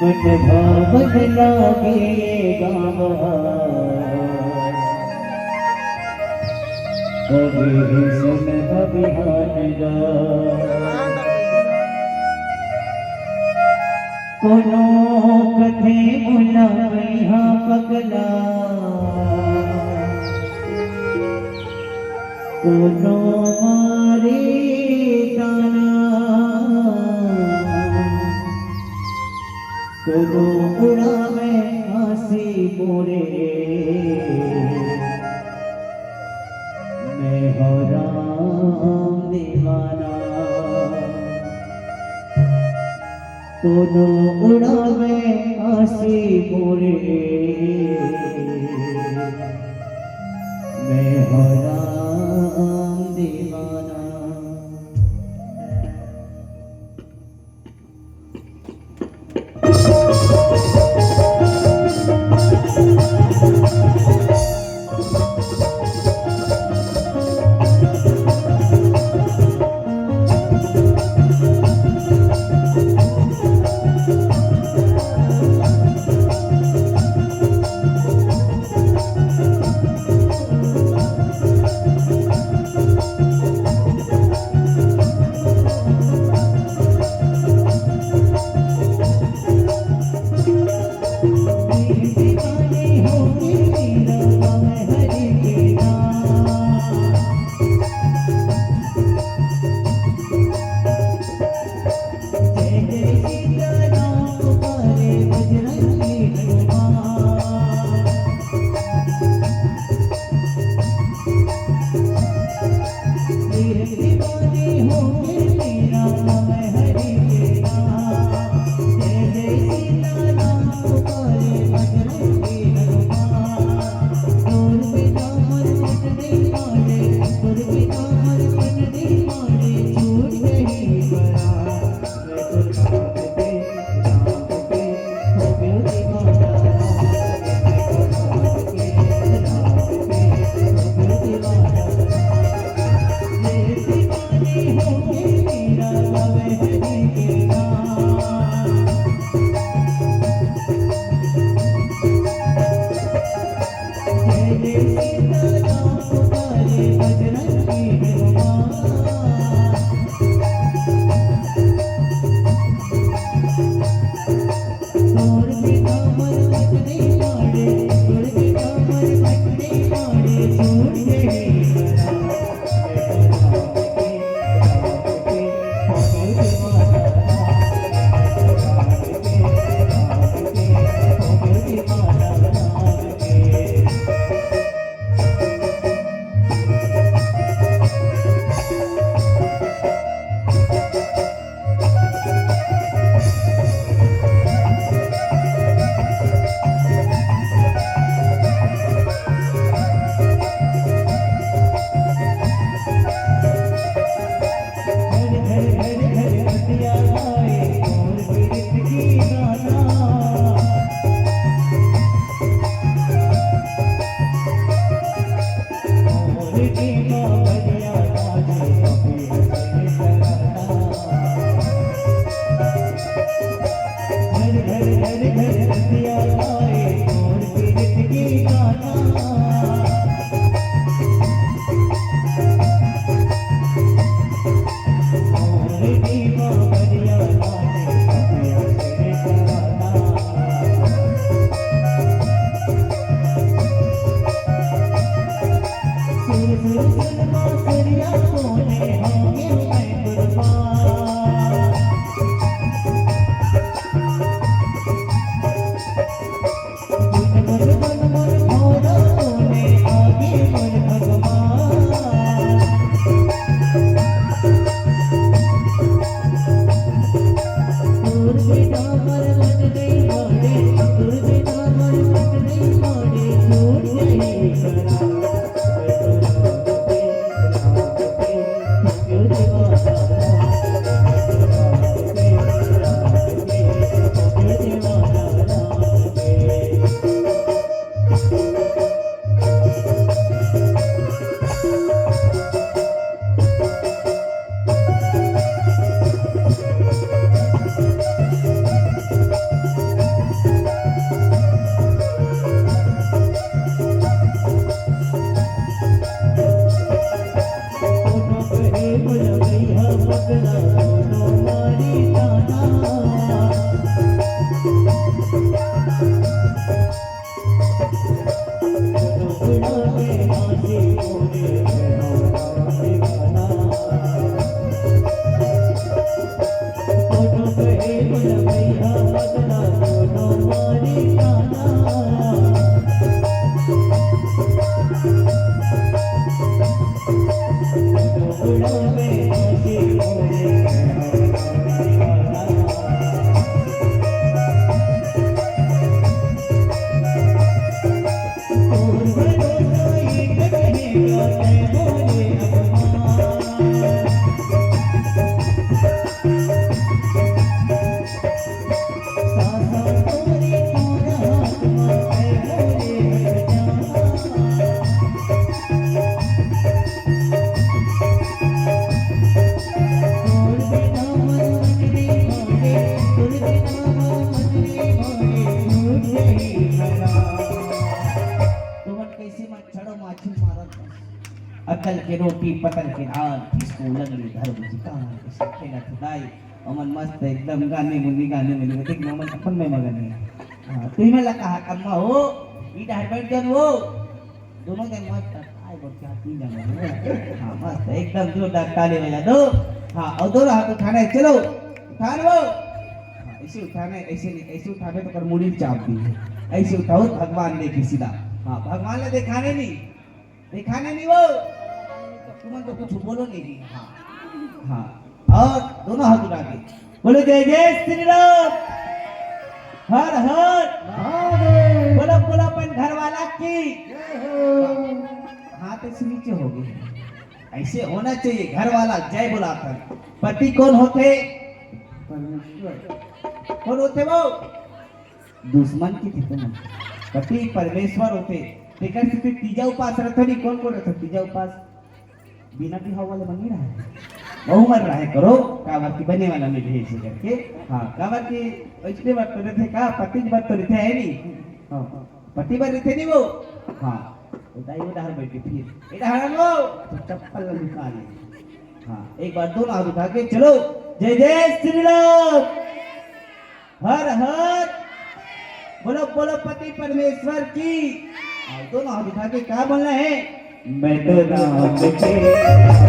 मन भावन लागे गावा अभी सुन अभियान गा कोनो कथे मुला यहाँ पगला कोनो मारे ताना कोनो उड़ावे आसी मोरे मैं हो राम दीवाना कोनो उड़ावे आसी मोरे मैं हो राम दीवाना। मोरे राम दीवाना दोनों कहे बोल भैया बदला दोनों मारी जाना उड़ावे काशी मोरे अकल के रोटी पतल के नाल इसको लगली धर्म जी कहाँ खेला खुदाई अमन मस्त एकदम गाने मुन्नी देख मन अपन में मगन है हां तुम में लगा अम्मा हो ई हस्बैंड जन हो दोनों के मस्त आए बोल क्या तीन जन हां मस्त एकदम जोरदार ताली बजा दो हां और दोनों हाथ उठाना है चलो उठा लो ऐसे उठाना ऐसे उठाने तो कर मुड़ी चाप दी ऐसे उठाओ भगवान देखे सीधा हां भगवान ने दिखाने नहीं वो तुम तो कुछ बोलो नहीं हाँ हाँ और दोनों हाथ उठा के बोलो जय जय श्री राम हर हर बोलो बोलो अपन घर वाला की हाथ ऐसे नीचे हो गए ऐसे होना चाहिए घर वाला जय बुलाकर पति कौन होते परमेश्वर कौन होते वो दुश्मन की थी तुम पति परमेश्वर होते लेकिन सिर्फ तीजा उपास रहता नहीं कौन रहता तीजा उपास बिना भी हवा वाले बन नहीं रहा है बहु मर रहा है करो कावर की बने वाला में भेज करके हाँ कावर की पिछले बार तो रहते का पति बार तो रहते है नहीं हाँ पति बार रहते नहीं वो हाँ उदाई उधार बैठे फिर इधर लो तो चप्पल निकाले हाँ एक बार दोनों हाथ उठा के चलो जय जय श्री राम हर हर बोलो बोलो पति परमेश्वर की दोनों हाथ उठा के क्या बोलना है मैं तो राम के राम